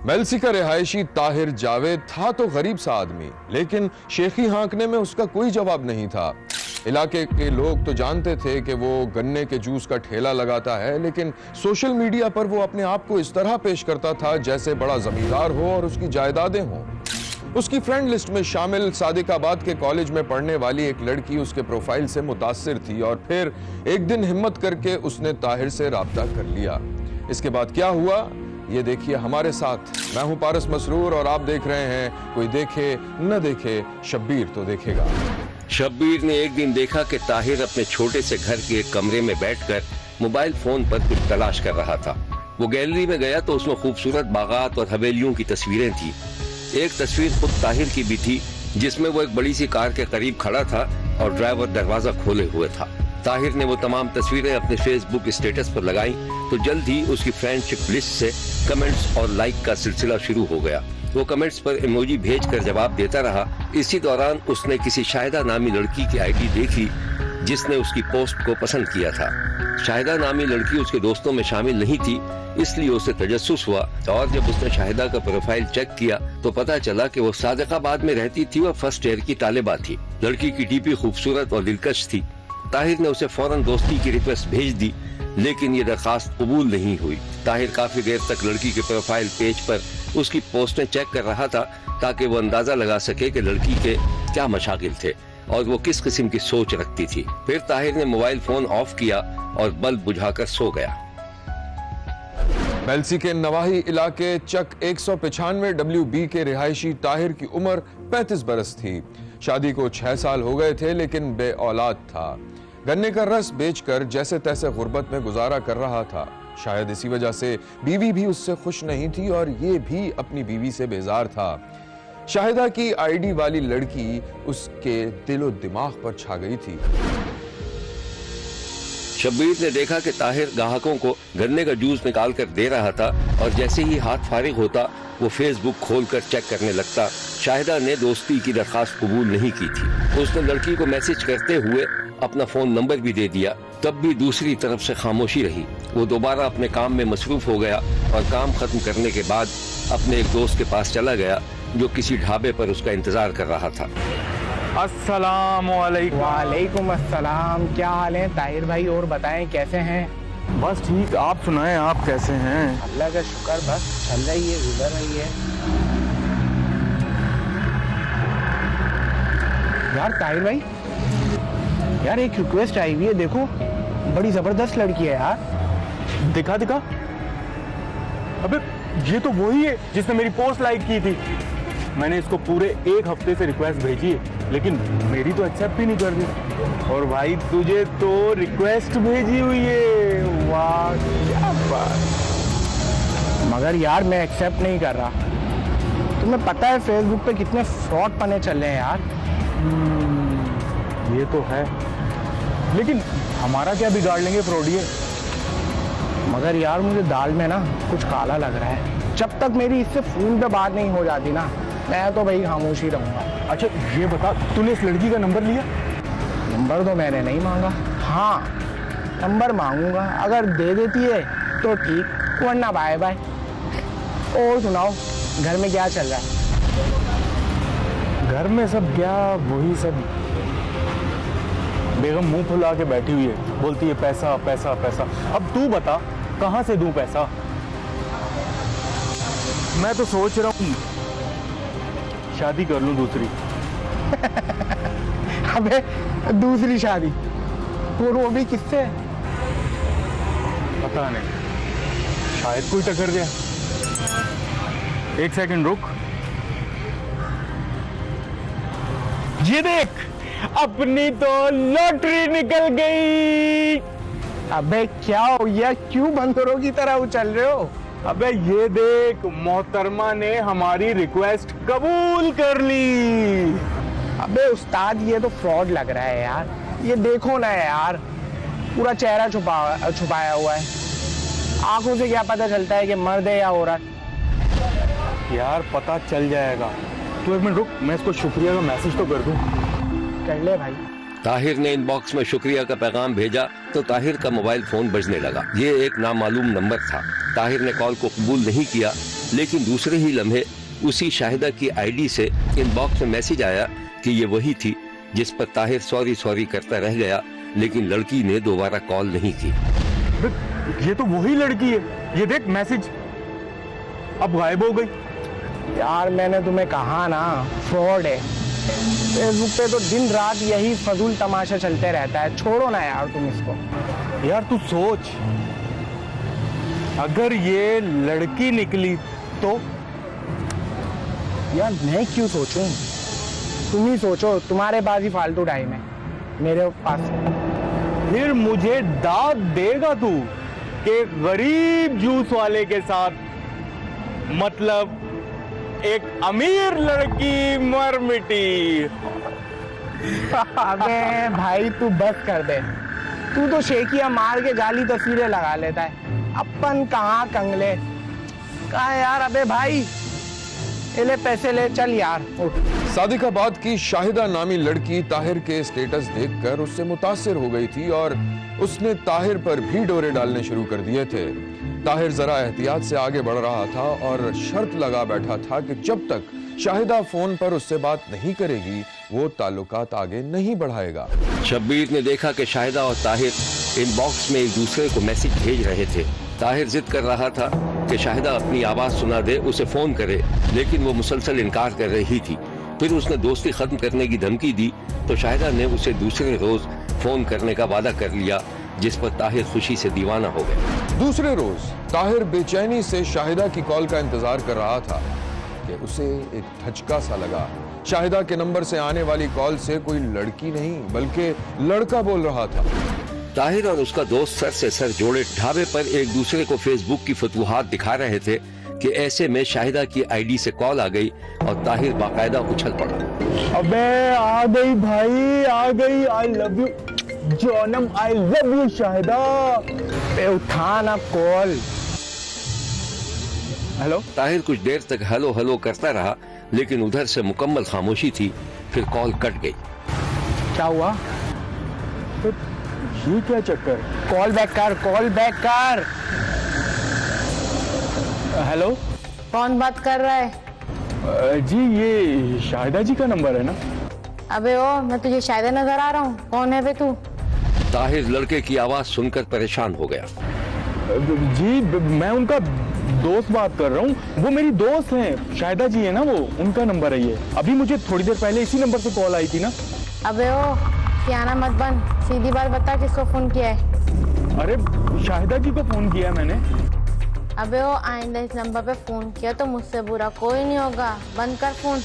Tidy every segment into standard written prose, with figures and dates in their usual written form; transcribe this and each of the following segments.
मेल्सी का रिहायशी ताहिर जावेद था तो गरीब सा आदमी, लेकिन शेखी हाँकने में उसका कोई जवाब नहीं था। इलाके के लोग तो जानते थे कि वो गन्ने के जूस का ठेला लगाता है, लेकिन सोशल मीडिया पर वो अपने आप को इस तरह पेश करता था जैसे बड़ा जमींदार हो और उसकी जायदादें हों। उसकी फ्रेंड लिस्ट में शामिल सादिकाबाद के कॉलेज में पढ़ने वाली एक लड़की उसके प्रोफाइल से मुतासिर थी और फिर एक दिन हिम्मत करके उसने ताहिर से राब्ता कर लिया। इसके बाद क्या हुआ ये देखिए हमारे साथ। मैं हूं पारस मसरूर और आप देख रहे हैं कोई देखे न देखे शब्बीर तो देखेगा। शब्बीर ने एक दिन देखा कि ताहिर अपने छोटे से घर के एक कमरे में बैठकर मोबाइल फोन पर कुछ तलाश कर रहा था। वो गैलरी में गया तो उसमें खूबसूरत बागात और हवेलियों की तस्वीरें थी। एक तस्वीर खुद ताहिर की भी थी जिसमें वो एक बड़ी सी कार के करीब खड़ा था और ड्राइवर दरवाजा खोले हुए था। ताहिर ने वो तमाम तस्वीरें अपने फेसबुक स्टेटस पर लगाई तो जल्द ही उसकी फ्रेंडशिप लिस्ट से कमेंट्स और लाइक का सिलसिला शुरू हो गया। वो कमेंट्स पर इमोजी भेजकर जवाब देता रहा। इसी दौरान उसने किसी शाहिदा नामी लड़की की आईडी देखी जिसने उसकी पोस्ट को पसंद किया था। शाहिदा नामी लड़की उसके दोस्तों में शामिल नहीं थी, इसलिए उसे तजस्सुस हुआ और जब उसने शाहिदा का प्रोफाइल चेक किया तो पता चला कि वो सादिकाबाद में रहती थी और फर्स्ट ईयर की तालिबा थी। लड़की की डीपी खूबसूरत और दिलकश थी। ताहिर ने उसे फौरन दोस्ती की रिक्वेस्ट भेज दी, लेकिन ये दरखास्त कबूल नहीं हुई। ताहिर काफी देर तक लड़की के प्रोफाइल पेज पर उसकी पोस्टें चेक कर रहा था ताकि वो अंदाजा लगा सके कि लड़की के क्या मशागिल थे और वो किस किस्म की सोच रखती थी। फिर ताहिर ने मोबाइल फोन ऑफ किया और बल्ब बुझाकर सो गया। मेल्सी के नवाही इलाके चक 195 WB के रिहायशी ताहिर की उम्र 35 बरस थी। शादी को 6 साल हो गए थे लेकिन बे औलाद था। गन्ने का रस बेचकर जैसे तैसे गुर्बत में गुजारा कर रहा था। शायद इसी वजह से बीवी भी उससे खुश नहीं थी और ये भी अपनी बीवी से बेजार था। शाहिदा की आईडी वाली लड़की उसके दिलो दिमाग पर छा गई थी। शब्बीर ने देखा कि ताहिर ग्राहकों को गन्ने का जूस निकाल कर दे रहा था और जैसे ही हाथ फारिग होता वो फेसबुक खोलकर चेक करने लगता। शाहिदा ने दोस्ती की दरखास्त कबूल नहीं की थी। उसने लड़की को मैसेज करते हुए अपना फोन नंबर भी दे दिया, तब भी दूसरी तरफ से खामोशी रही। वो दोबारा अपने काम में मसरूफ हो गया और काम खत्म करने के बाद अपने एक दोस्त के पास चला गया जो किसी ढाबे पर उसका इंतजार कर रहा था। अस्सलाम वालेकुम। वालेकुम अस्सलाम। क्या हाल है ताहिर भाई, और बताएं कैसे हैं? बस ठीक, आप सुनाएं, आप कैसे हैं? अल्लाह का शुक्र, बस चल रही है, गुजर रही है। यार ताहिर भाई, यार एक रिक्वेस्ट आई हुई है, देखो बड़ी जबरदस्त लड़की है यार। दिखा दिखा। अबे ये तो वही है जिसने मेरी पोस्ट लाइक की थी। मैंने इसको पूरे 1 हफ्ते से रिक्वेस्ट भेजी है लेकिन मेरी तो एक्सेप्ट ही नहीं कर रही। और भाई तुझे तो रिक्वेस्ट भेजी हुई है। वाह क्या बात। मगर यार मैं एक्सेप्ट नहीं कर रहा। तुम्हें पता है फेसबुक पे कितने फ्रॉड पने चल रहे हैं यार। ये तो है, लेकिन हमारा क्या बिगाड़ लेंगे फ्रॉडिये। मगर यार मुझे दाल में ना कुछ काला लग रहा है। जब तक मेरी इससे फोन पे बात नहीं हो जाती ना, मैं तो भाई खामोश ही रहूंगा। अच्छा ये बता, तूने इस लड़की का नंबर लिया? नंबर तो मैंने नहीं मांगा। हाँ नंबर मांगूंगा, अगर दे देती है तो ठीक, वरना बाय बाय। और सुनाओ घर में क्या चल रहा है? घर में सब क्या, वही सब। बेगम मुंह फुला के बैठी हुई है, बोलती है पैसा पैसा पैसा। अब तू बता कहां से दूं पैसा? मैं तो सोच रहा हूँ शादी कर लूं दूसरी। अबे दूसरी शादी? और वो भी किससे? पता नहीं, शायद कोई टक्कर गया। 1 सेकंड रुक। ये देख, अपनी तो लॉटरी निकल गई। अबे क्या हो गया, क्यों बंदरों की तरह उछल रहे हो? अबे ये देख, मोहतरमा ने हमारी रिक्वेस्ट कबूल कर ली। अबे उस्ताद ये तो फ्रॉड लग रहा है यार। ये देखो ना यार, पूरा चेहरा छुपाया हुआ है। आंखों से क्या पता चलता है कि मर्द है या औरत? यार पता चल जाएगा। तू 1 मिनट रुक, मैं इसको शुक्रिया का मैसेज तो कर दूं। कर ले भाई। ताहिर ने इनबॉक्स में शुक्रिया का पैगाम भेजा तो ताहिर का मोबाइल फोन बजने लगा। ये एक नामालूम नंबर था। ताहिर ने कॉल को कबूल नहीं किया, लेकिन दूसरे ही लम्हे उसी शाहिदा की आईडी से इनबॉक्स में मैसेज आया कि ये वही थी जिस पर ताहिर सॉरी सॉरी करता रह गया, लेकिन लड़की ने दोबारा कॉल नहीं की। ये तो वही लड़की है, ये देख मैसेज अब गायब हो गई। यार मैंने तुम्हें कहा ना, फ्रॉड है। फेसबुक पे तो दिन रात यही फजूल तमाशा चलते रहता है। छोड़ो ना यार तुम इसको। यार तू सोच, अगर ये लड़की निकली तो? यार मैं क्यों सोचूं, तुम ही सोचो। तुम्हारे पास ही फालतू टाइम है, मेरे पास। फिर मुझे दाद देगा तू कि गरीब जूस वाले के साथ, मतलब एक अमीर लड़की मर मिटी। अबे भाई तू बस कर दे। तू तो शेखिया मार के जाली तस्वीरें लगा लेता है। अपन कहाँ कंगले कहाँ यार। अबे भाई ले पैसे ले, चल यार उठ। सादिकाबाद की शाहिदा नामी लड़की ताहिर के स्टेटस देखकर उससे मुतासिर हो गई थी और उसने ताहिर पर भी डोरे डालने शुरू कर दिए थे। ताहिर जरा एहतियात से आगे बढ़ रहा था और शर्त लगा बैठा था कि जब तक शाहिदा फोन पर उससे बात नहीं करेगी वो ताल्लुकात आगे नहीं बढ़ाएगा। शब्बीर ने देखा कि शाहिदा और ताहिर इनबॉक्स में एक दूसरे को मैसेज भेज रहे थे। ताहिर जिद कर रहा था कि शाहिदा अपनी आवाज सुना दे, उसे फोन करे, लेकिन वो मुसलसल इनकार कर रही थी। फिर उसने दोस्ती खत्म करने की धमकी दी तो शाहिदा ने उसे दूसरे रोज फोन करने का वादा कर लिया, जिस पर ताहिर खुशी से दीवाना हो गया। दूसरे रोज ताहिर बेचैनी से शाहिदा की कॉल का इंतजार कर रहा था कि उसे एक धचका सा लगा। शाहिदा के नंबर से आने वाली कॉल से कोई लड़की नहीं बल्कि लड़का बोल रहा था। ताहिर और उसका दोस्त सर से सर जोड़े ढाबे पर एक दूसरे को फेसबुक की फतूहात दिखा रहे थे कि ऐसे में शाहिदा की आईडी से कॉल आ गई और ताहिर बाकायदा उछल पड़ा। अबे आ गई भाई, आ गई। आई लव यू जानम, आई लव यू शाहिदा। उठा ना कॉल। हेलो। ताहिर कुछ देर तक हेलो हेलो करता रहा, लेकिन उधर से मुकम्मल खामोशी थी। फिर कॉल कट गई। क्या हुआ? तो ये क्या चक्कर? कॉल बैक कर, कॉल बैक कर। हेलो, कौन बात कर रहा है? जी ये शाहिदा जी का नंबर है ना? अबे ओ, मैं तुझे शाहिदा नजर आ रहा हूँ। कौन है बे तू? ताहिर लड़के की आवाज सुनकर परेशान हो गया। जी मैं उनका दोस्त बात कर रहा हूँ। वो मेरी दोस्त हैं, शाहिदा जी है ना, वो उनका नंबर है ये। अभी मुझे थोड़ी देर पहले इसी नंबर से कॉल आई थी ना। अबे ओ, सियाना मत बन, सीधी बात बता किसको फोन किया है? अरे शाहिदा जी को फोन किया मैंने। अबे ओ, आइंदा इस नंबर पे फोन किया तो मुझसे बुरा कोई नहीं होगा। बंद कर फोन।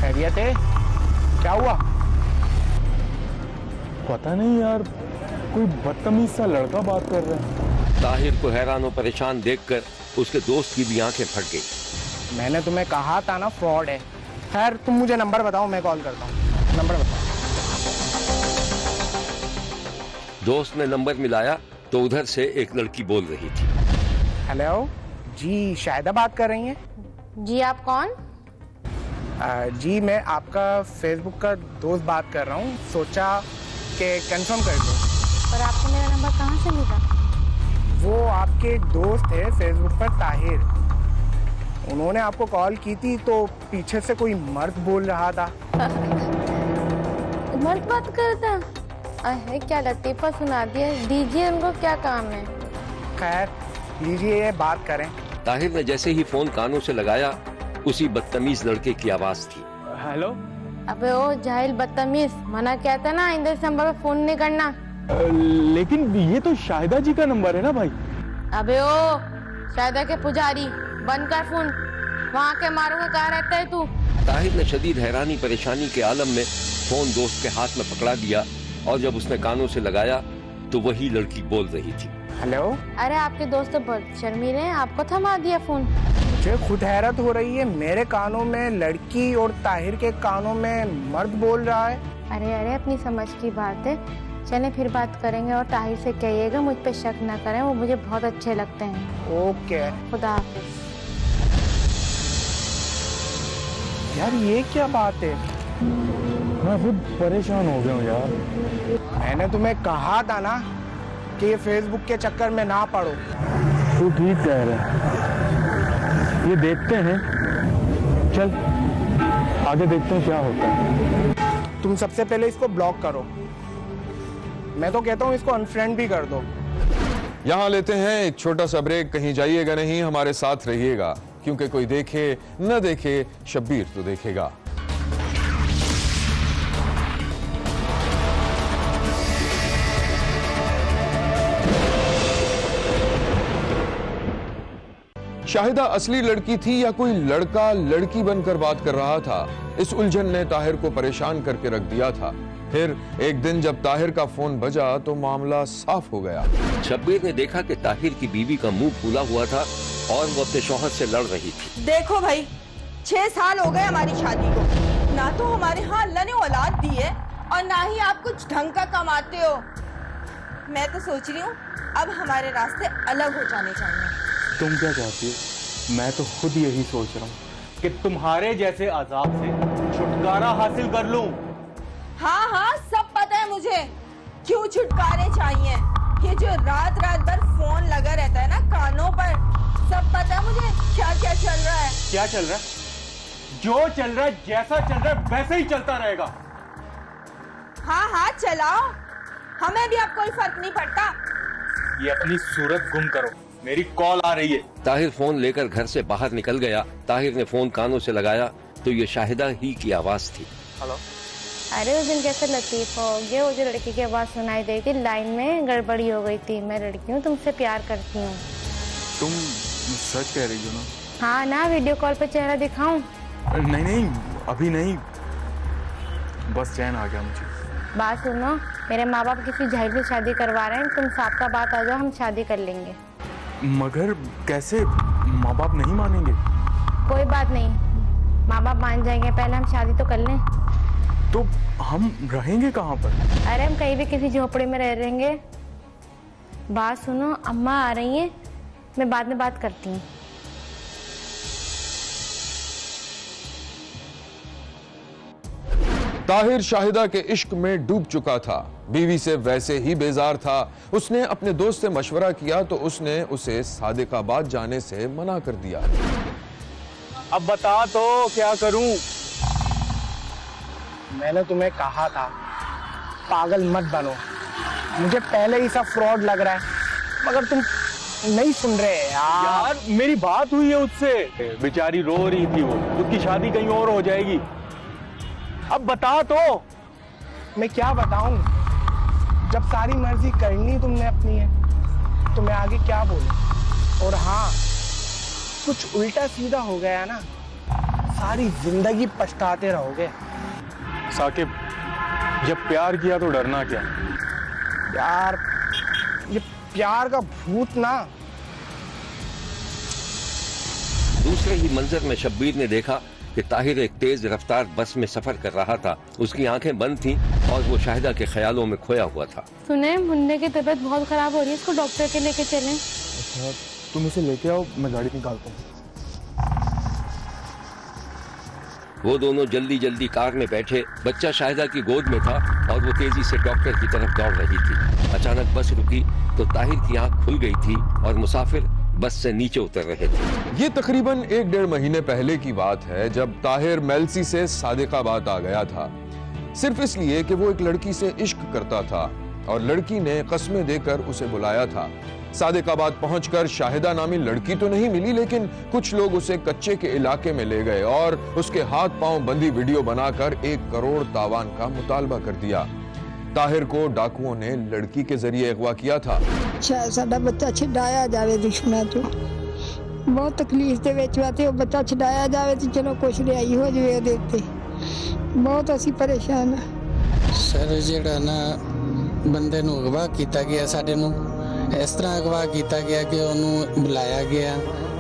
खैरियत है? क्या हुआ? पता नहीं यार, कोई बदतमीज सा लड़का बात कर रहा है। ताहिर को हैरान और परेशान देखकर उसके दोस्त की भी आंखें फट गई। मैंने तुम्हें कहा था ना फ्रॉड है। खैर तुम मुझे नंबर बताओ, मैं कॉल करता हूँ। नंबर बताओ। दोस्त ने नंबर मिलाया तो उधर से एक लड़की बोल रही थी। हेलो जी, शाहिदा बात कर रही हैं? जी आप कौन? जी मैं आपका फेसबुक का दोस्त बात कर रहा हूँ। सोचा कि कंफर्म कर दो। पर आपको मेरा नंबर कहाँ से मिला? वो आपके एक दोस्त है फेसबुक पर, ताहिर। उन्होंने आपको कॉल की थी तो पीछे से कोई मर्द बोल रहा था। मर्द बात करता? अरे क्या लतीफा सुना दिया। दीजिए, उनको क्या काम है? खैर लीजिए, ये बात करें। ताहिर ने जैसे ही फोन कानों से लगाया, उसी बदतमीज लड़के की आवाज थी। हेलो। अबे ओ जाहिल बदतमीज, मना क्या था ना आइंदा इस नंबर पे फोन नहीं करना। लेकिन ये तो शाहिदा जी का नंबर है ना भाई। अबे ओ शाहिदा के पुजारी, बंद कर फोन। वहाँ के मारूंगा, कहाँ रहता है तू? ताहिर ने शदीद हैरानी परेशानी के आलम में फोन दोस्त के हाथ में पकड़ा दिया और जब उसने कानों से लगाया तो वही लड़की बोल रही थी। हेलो। अरे आपके दोस्त तो बहुत शर्मीले हैं, आपको थमा दिया फोन। मुझे खुद हैरत हो रही है, मेरे कानों में लड़की और ताहिर के कानों में मर्द बोल रहा है। अरे अरे अपनी समझ की बात है। चले फिर बात करेंगे और ताहिर से कहिएगा मुझ पे शक ना करें, वो मुझे बहुत अच्छे लगते हैं। ओके। खुदा हाफिज। यार ये क्या बात है? मैं खुद परेशान हो गया हूँ यार। मैंने तुम्हें कहा था ना कि ये फेसबुक के चक्कर में ना पड़ो। तू ठीक कह रहा है, ये देखते हैं, चल आगे देखते हैं क्या होता है। तुम सबसे पहले इसको ब्लॉक करो। मैं तो कहता हूँ इसको अनफ्रेंड भी कर दो। यहाँ लेते हैं एक छोटा सा ब्रेक। कहीं जाइएगा नहीं, हमारे साथ रहिएगा, क्योंकि कोई देखे न देखे शब्बीर तो देखेगा। शाहिदा असली लड़की थी या कोई लड़का लड़की बनकर बात कर रहा था? इस उलझन ने ताहिर को परेशान करके रख दिया था। फिर एक दिन जब ताहिर का फोन बजा तो मामला साफ हो गया। शब्बीर ने देखा कि ताहिर की बीवी का मुंह फूला हुआ था और वो अपने शौहर से लड़ रही थी। देखो भाई, 6 साल हो गए हमारी शादी को, ना तो हमारे यहाँ अल्लाह ने औलाद दी है और ना ही आप कुछ ढंग का कमाते हो। मैं तो सोच रही हूँ अब हमारे रास्ते अलग हो जाने चाहिए। तुम क्या चाहती हो? मैं तो खुद यही सोच रहा हूँ कि तुम्हारे जैसे अजाब से छुटकारा हासिल कर लूं। हाँ हाँ, सब पता है मुझे क्यों छुटकारे चाहिए। ये जो रात रात भर फोन लगा रहता है ना कानों पर, सब पता है मुझे क्या क्या चल रहा है। क्या चल रहा है? जो चल रहा है, जैसा चल रहा है वैसे ही चलता रहेगा। हाँ हाँ चलाओ, हमें भी अब कोई फर्क नहीं पड़ता। ये अपनी सूरत गुम करो, मेरी कॉल आ रही है। ताहिर फोन लेकर घर से बाहर निकल गया। ताहिर ने फोन कानों से लगाया तो ये शाहिदा ही की आवाज थी। हेलो। अरे उस दिन कैसे लतीफ हो गया, वो जो लड़की की आवाज़ सुनाई दी थी, लाइन में गड़बड़ी हो गई थी। मैं लड़की हूँ, तुमसे प्यार करती हूँ। तुम सच कह रही हो ना? हाँ ना, वीडियो कॉल पे चेहरा दिखाऊं? नहीं नहीं, अभी नहीं, बस चैन आ गया मुझे। बात सुनो, मेरे माँ बाप किसी जाहिल से शादी करवा रहे हैं, तुम साफ का बात आ जाओ, हम शादी कर लेंगे। मगर कैसे? माँ बाप नहीं मानेंगे। कोई बात नहीं, माँ बाप मान जाएंगे, पहले हम शादी तो कर लें। तो हम रहेंगे कहाँ पर? अरे हम कहीं भी किसी झोपड़ी में रह रहेंगे। बात सुनो, अम्मा आ रही हैं, मैं बाद में बात करती हूँ। ताहिर शाहिदा के इश्क में डूब चुका था, बीवी से वैसे ही बेजार था। उसने अपने दोस्त से मशवरा किया तो उसने उसे सादिकाबाद जाने से मना कर दिया। अब बता तो क्या करूं? मैंने तुम्हें कहा था पागल मत बनो, मुझे पहले ही सब फ्रॉड लग रहा है, मगर तुम नहीं सुन रहे यार मेरी बात हुई है उससे, बेचारी रो रही थी, वो उसकी शादी कहीं और हो जाएगी। अब बता तो। मैं क्या बताऊं, जब सारी मर्जी करनी तुमने अपनी है तो मैं आगे क्या बोलूं। और हाँ, कुछ उल्टा सीधा हो गया ना, सारी जिंदगी पछताते रहोगे। साकिब, जब प्यार किया तो डरना क्या? यार ये प्यार का भूत ना। दूसरे ही मंजर में शब्बीर ने देखा कि ताहिर एक तेज रफ्तार बस में सफर कर रहा था। उसकी आंखें बंद थीं और वो शाहिदा के ख्यालों में खोया हुआ था। सुने, मुन्ने की तबीयत बहुत खराब हो रही है, इसको डॉक्टर के लेके चलें। अच्छा, तुम इसे लेके आओ, मैं गाड़ी निकालता हूँ। वो दोनों जल्दी जल्दी कार में बैठे। बच्चा शाहिदा की गोद में था और वो तेजी से डॉक्टर की तरफ दौड़ रही थी। अचानक बस रुकी तो ताहिर की आंख खुल गई थी और मुसाफिर बस से नीचे उतर रहे थे। ये तकरीबन 1-1.5 महीने पहले की बात है, जब ताहिर मेलसी से सादिकाबाद आ गया था, सिर्फ इसलिए कि वो एक लड़की से इश्क करता था और लड़की ने कस्में देकर उसे बुलाया था। सादिकाबाद पहुंचकर शाहिदा नामी लड़की तो नहीं मिली, लेकिन कुछ लोग उसे कच्चे के इलाके में ले गए और उसके हाथ पांव बंधी वीडियो बनाकर 1 करोड़ तावान का मुतालबा कर दिया। ताहिर को डाकुओं ने लड़की के जरिए अगवा किया था। साडा बच्चा छुड़ाया जावे दुश्मनों तो, बहुत तकलीफ दे विच वा ते बच्चा छुड़ाया जावे तो चलो कुछ रिहाई हो जावे ओहदे उत्ते, बहुत असीं परेशान आ। सर जिहड़ा ना बंदे नूं अगवा कीता गया, साडे नूं इस तरह अगवा किया गया कि उन्होंने बुलाया गया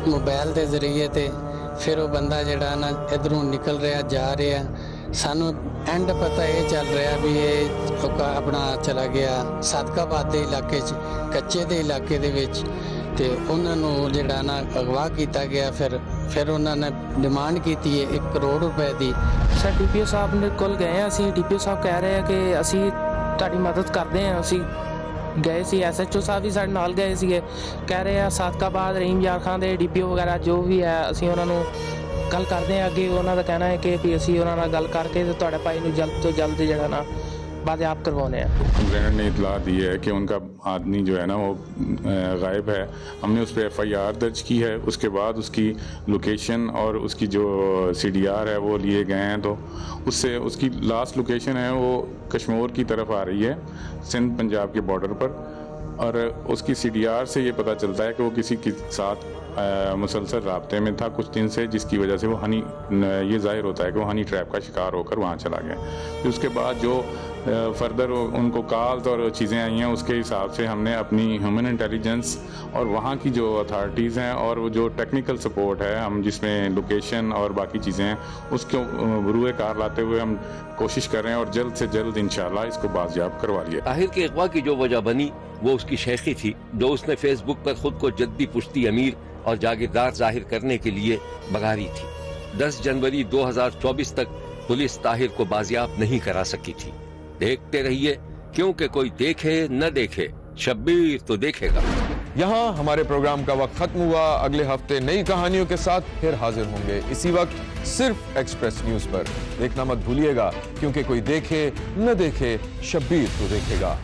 मोबाइल के जरिए ते, फिर वो बंदा जिहड़ा ना इधरों निकल रहा जा रहा, सानू एंड पता ये चल रहा भी ये अपना चला गया सादिकाबाद के इलाके कच्चे के इलाके दे विच, ਤੇ ਉਹਨਾਂ ਨੂੰ ਜਿਹੜਾ ਨਾ ਅਗਵਾ ਕੀਤਾ ਗਿਆ। ਫਿਰ ਉਹਨਾਂ ਨੇ ਡਿਮਾਂਡ ਕੀਤੀ ਹੈ 1 ਕਰੋੜ ਰੁਪਏ ਦੀ। ਸਰ ਡੀਪੀਓ ਸਾਹਿਬ ਨੇ ਕੋਲ ਗਏ ਆ ਅਸੀਂ, ਡੀਪੀਓ ਸਾਹਿਬ ਕਹਿ ਰਹੇ ਆ ਕਿ ਅਸੀਂ ਤੁਹਾਡੀ ਮਦਦ ਕਰਦੇ ਹਾਂ। ਅਸੀਂ ਗਏ ਸੀ, ਐਸਐਚਓ ਸਾਹਿਬ ਵੀ ਸਾਡੇ ਨਾਲ ਗਏ ਸੀਗੇ, ਕਹਿ ਰਹੇ ਆ ਸਾਦਕਾਬਾਦ ਰਹੀਮ ਯਾਰ ਖਾਨ ਦੇ ਡੀਪੀਓ ਵਗੈਰਾ ਜੋ ਵੀ ਹੈ ਅਸੀਂ ਉਹਨਾਂ ਨੂੰ ਗੱਲ ਕਰਦੇ ਹਾਂ ਅੱਗੇ। ਉਹਨਾਂ ਦਾ ਕਹਿਣਾ ਹੈ ਕਿ ਵੀ ਅਸੀਂ ਉਹਨਾਂ ਨਾਲ ਗੱਲ ਕਰਕੇ ਤੇ ਤੁਹਾਡੇ ਭਾਈ ਨੂੰ ਜल्द ਤੋਂ जल्द ਜਿਹੜਾ ਨਾ बाजियाब करवाने हैं। कंप्लेनेंट ने इतला दी है कि उनका आदमी जो है ना वो गायब है। हमने उस पर FIR दर्ज की है। उसके बाद उसकी लोकेशन और उसकी जो CDR है वो लिए गए हैं, तो उससे उसकी लास्ट लोकेशन है वो कश्मीर की तरफ आ रही है, सिंध पंजाब के बॉर्डर पर। और उसकी CDR से ये पता चलता है कि वो किसी के साथ मुसलसल राब्ते में था कुछ दिन से, जिसकी वजह से वो ये जाहिर होता है कि वो हनी ट्रैप का शिकार होकर वहाँ चला गया। फिर उसके बाद जो फर्दर उनको कॉल्स और चीज़ें आई हैं उसके हिसाब से हमने अपनी ह्यूमन इंटेलिजेंस और वहाँ की जो अथॉरिटीज़ हैं और वो जो टेक्निकल सपोर्ट है हम जिसमें लोकेशन और बाकी चीज़ें हैं उसको बरूए कार लाते हुए हम कोशिश कर रहे हैं और जल्द से जल्द इंशाल्लाह इसको बाजियाब करवा लिया। ताहिर के अगवा की जो वजह बनी वो उसकी शेखी थी, जो उसने फेसबुक पर खुद को जद्दी पुश्ती अमीर और जागीरदार जाहिर करने के लिए बगारी थी। 10 जनवरी 2024 तक पुलिस ताहिर को बाजियाब नहीं करा सकी थी। देखते रहिए, क्योंकि कोई देखे न देखे शब्बीर तो देखेगा। यहाँ हमारे प्रोग्राम का वक्त खत्म हुआ। अगले हफ्ते नई कहानियों के साथ फिर हाजिर होंगे इसी वक्त सिर्फ एक्सप्रेस न्यूज पर। देखना मत भूलिएगा, क्योंकि कोई देखे न देखे शब्बीर तो देखेगा।